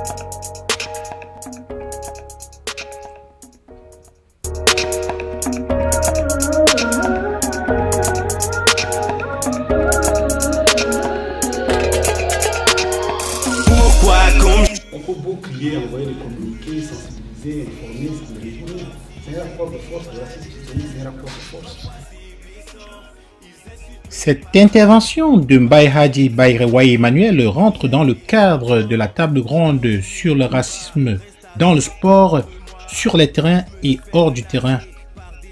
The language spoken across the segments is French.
On peut beau crier, envoyer des communiqués, sensibiliser, informer, c'est un rapport de force, le racisme systémique, c'est un rapport de force. Cette intervention de Mbaye Hadji Bayrewaye Emmanuel rentre dans le cadre de la table ronde sur le racisme dans le sport, sur les terrains et hors du terrain.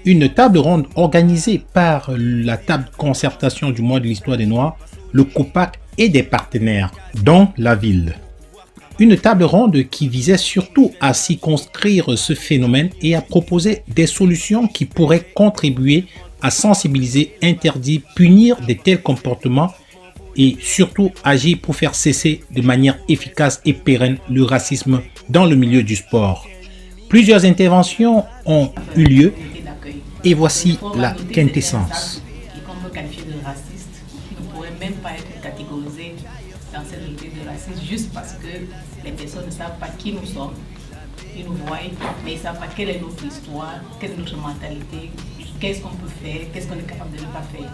Une table ronde organisée par la table de concertation du mois de l'histoire des Noirs, le COPAC et des partenaires, dont la ville. Une table ronde qui visait surtout à circonscrire ce phénomène et à proposer des solutions qui pourraient contribuer à sensibiliser, interdire, punir de tels comportements et surtout agir pour faire cesser de manière efficace et pérenne le racisme dans le milieu du sport. Plusieurs interventions ont eu lieu et voici la quintessence. Qu'on peut qualifier de raciste, qui ne pourrait même pas être catégorisé dans cette unité de racisme juste parce que les personnes ne savent pas qui nous sommes, ils nous voient, mais ils ne savent pas quelle est notre histoire, quelle est notre mentalité, qu'est-ce qu'on peut faire, qu'est-ce qu'on est capable de ne pas faire.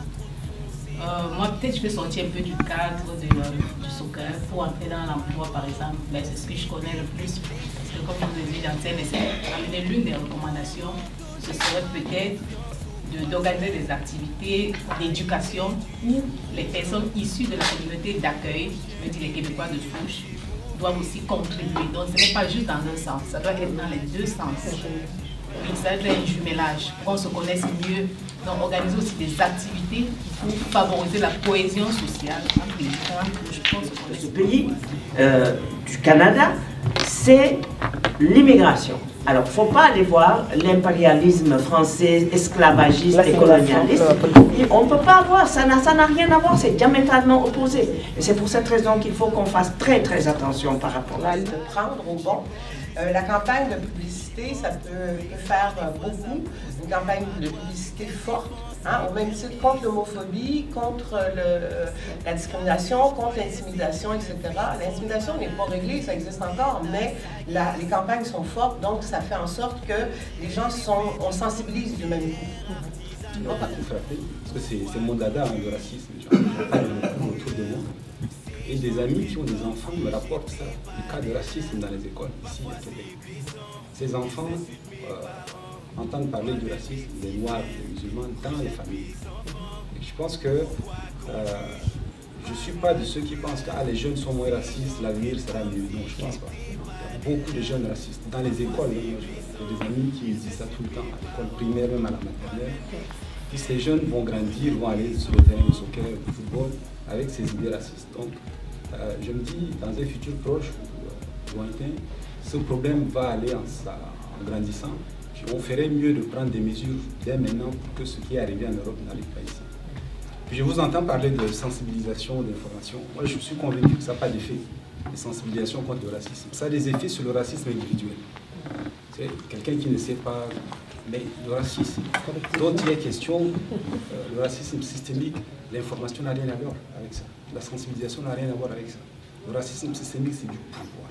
Moi, peut-être je vais sortir un peu du cadre du soccer pour entrer dans l'emploi, par exemple. Ben, c'est ce que je connais le plus. Parce que, comme je vous ai dit, j'enseigne et l'une des recommandations, ce serait peut-être d'organiser des activités d'éducation où les personnes issues de la communauté d'accueil, je veux dire les Québécois de souche, doivent aussi contribuer. Donc ce n'est pas juste dans un sens, ça doit être dans les deux sens. Oui, ça doit être un jumelage pour qu'on se connaisse mieux. Donc organiser aussi des activités pour favoriser la cohésion sociale entre les différentes couches pour qu'on se connaisse. Ce pays du Canada, c'est l'immigration. Alors, il ne faut pas aller voir l'impérialisme français, esclavagiste et colonialiste. On ne peut pas avoir, ça n'a rien à voir, c'est diamétralement opposé. Et c'est pour cette raison qu'il faut qu'on fasse très très attention par rapport à ça. De prendre au bon. La campagne de publicité, ça peut faire beaucoup. Une campagne de publicité forte, hein, au même titre contre l'homophobie, contre la discrimination, contre l'intimidation, etc. L'intimidation n'est pas réglée, ça existe encore, mais les campagnes sont fortes, donc ça fait en sorte que les gens on sensibilise du même coup. Non, pas tout frappé, parce que c'est mon dada, hein, le racisme, autour de moi. Et des amis qui ont des enfants me rapportent ça, le cas de racisme dans les écoles ici à Québec. Ces enfants entendent parler du racisme des Noirs, des musulmans dans les familles. Et je pense que je ne suis pas de ceux qui pensent que les jeunes sont moins racistes, l'avenir sera mieux. Non, je ne pense pas. Il y a beaucoup de jeunes racistes dans les écoles. J'ai des amis qui disent ça tout le temps, à l'école primaire, même à la maternelle. Puis ces jeunes vont grandir, vont aller sur le terrain de soccer, de football, avec ces idées racistes. Donc, je me dis, dans un futur proche ou lointain, ce problème va aller en grandissant. On ferait mieux de prendre des mesures dès maintenant pour que ce qui est arrivé en Europe n'arrive pas ici. Puis je vous entends parler de sensibilisation, d'information. Moi, je suis convaincu que ça n'a pas d'effet de sensibilisation contre le racisme. Ça a des effets sur le racisme individuel. C'est quelqu'un qui ne sait pas, mais le racisme, dont il est question, le racisme systémique, l'information n'a rien à voir avec ça. La sensibilisation n'a rien à voir avec ça. Le racisme systémique, c'est du pouvoir.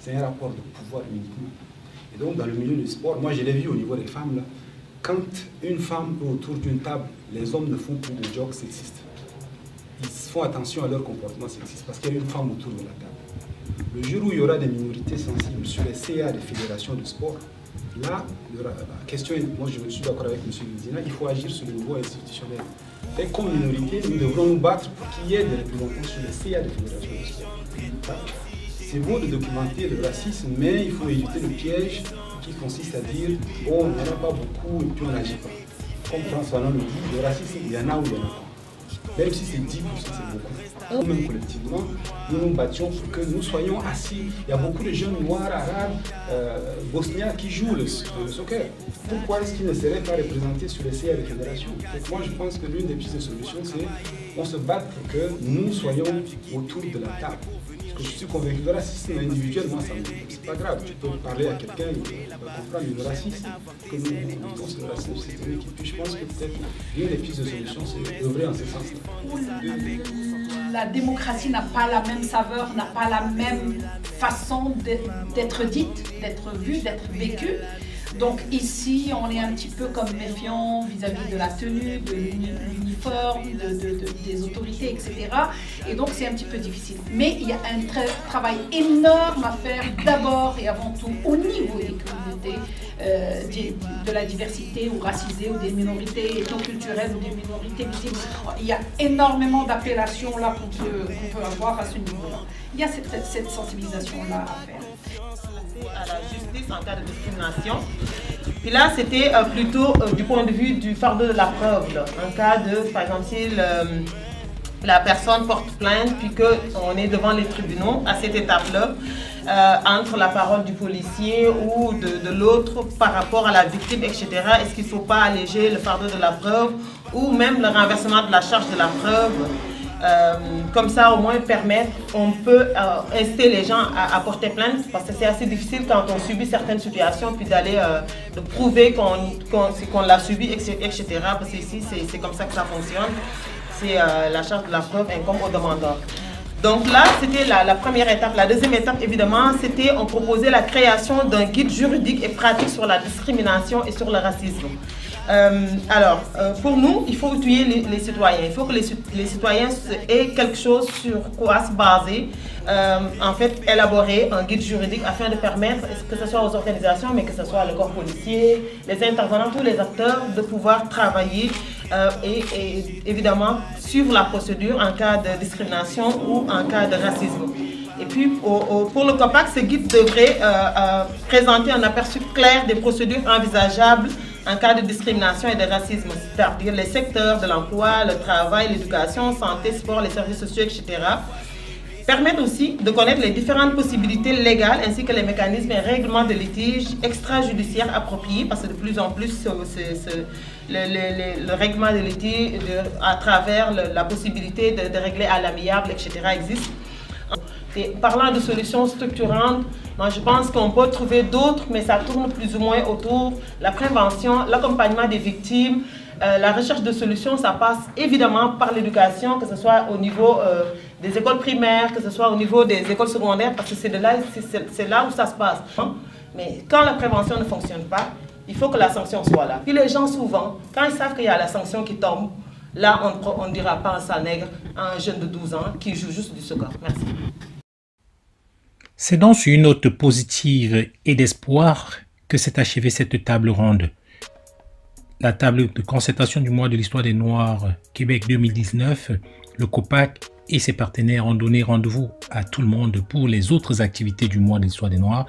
C'est un rapport de pouvoir uniquement. Et donc, dans le milieu du sport, moi je l'ai vu au niveau des femmes, là, quand une femme est autour d'une table, les hommes ne font plus de jokes sexistes. Ils font attention à leur comportement sexiste parce qu'il y a une femme autour de la table. Le jour où il y aura des minorités sensibles sur les CA des fédérations de sport, là, la question est, moi je suis d'accord avec M. Lindina, il faut agir sur le niveau institutionnel. Et comme minorité, nous devrons nous battre pour qu'il y ait des représentants sur les CA des fédérations de sport. C'est beau de documenter le racisme, mais il faut éviter le piège qui consiste à dire bon, il n'y en a pas beaucoup et puis on n'agit pas. Comme François Hollande le dit, le racisme, il y en a ou il n'y en a pas. Même si c'est 10%, c'est beaucoup. Nous-mêmes collectivement, nous nous battions pour que nous soyons assis. Il y a beaucoup de jeunes noirs, arabes, bosniens qui jouent le soccer. Pourquoi est-ce qu'ils ne seraient pas représentés sur les CA des fédérations? Moi, je pense que l'une des pistes de solution, c'est qu'on se batte pour que nous soyons autour de la table. Parce que je suis convaincu que le racisme individuel, moi, c'est pas grave. Tu peux parler à quelqu'un, il va comprendre le racisme, que nous luttons sur le racisme systémique. Et puis je pense que peut-être l'une des pistes de solution, c'est d'œuvrer en ce sens-là. la démocratie n'a pas la même saveur, n'a pas la même façon d'être dite, d'être vue, d'être vécue. Donc ici, on est un petit peu comme méfiant vis-à-vis de la tenue, de l'uniforme, des autorités, etc. Et donc c'est un petit peu difficile. Mais il y a un travail énorme à faire d'abord et avant tout au niveau des communautés, de la diversité ou racisée ou des minorités ethnoculturelles ou des minorités visibles. Il y a énormément d'appellations là qu'on peut avoir à ce niveau-là. Il y a cette sensibilisation-là à faire. À la justice en cas de discrimination. Puis là, c'était plutôt du point de vue du fardeau de la preuve. Là. En cas de, par exemple, si la personne porte plainte, puis qu'on est devant les tribunaux, à cette étape-là, entre la parole du policier ou de l'autre par rapport à la victime, etc., est-ce qu'il ne faut pas alléger le fardeau de la preuve ou même le renversement de la charge de la preuve? Comme ça, au moins permettre, on peut inciter les gens à porter plainte parce que c'est assez difficile quand on subit certaines situations puis d'aller de prouver qu'on l'a subi, etc. Parce que ici, c'est comme ça que ça fonctionne. C'est la charge de la preuve incombe au demandeur. Donc là, c'était la première étape. La deuxième étape, évidemment, c'était on proposait la création d'un guide juridique et pratique sur la discrimination et sur le racisme. Pour nous, il faut outiller les citoyens. Il faut que les citoyens aient quelque chose sur quoi se baser. En fait, élaborer un guide juridique afin de permettre, que ce soit aux organisations, mais que ce soit le corps policier, les intervenants, tous les acteurs, de pouvoir travailler et évidemment suivre la procédure en cas de discrimination ou en cas de racisme. Et puis, pour le COPAC, ce guide devrait présenter un aperçu clair des procédures envisageables en cas de discrimination et de racisme, c'est-à-dire les secteurs de l'emploi, le travail, l'éducation, santé, sport, les services sociaux, etc. Permettre aussi de connaître les différentes possibilités légales ainsi que les mécanismes et règlements de litige extrajudiciaires appropriés, parce que de plus en plus, le règlement de litige à travers la possibilité de régler à l'amiable, etc. existe. Et parlant de solutions structurantes, moi je pense qu'on peut trouver d'autres, mais ça tourne plus ou moins autour de la prévention, l'accompagnement des victimes, la recherche de solutions. Ça passe évidemment par l'éducation, que ce soit au niveau des écoles primaires, que ce soit au niveau des écoles secondaires, parce que c'est là où ça se passe. Mais quand la prévention ne fonctionne pas, il faut que la sanction soit là. Puis les gens souvent, quand ils savent qu'il y a la sanction qui tombe, là on ne dira pas un sale nègre à un jeune de 12 ans qui joue juste du soccer. Merci. C'est donc sur une note positive et d'espoir que s'est achevée cette table ronde. La table de concertation du mois de l'histoire des Noirs Québec 2019, le COPAC et ses partenaires ont donné rendez-vous à tout le monde pour les autres activités du mois de l'histoire des Noirs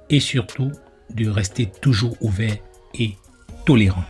et surtout de rester toujours ouvert et tolérant.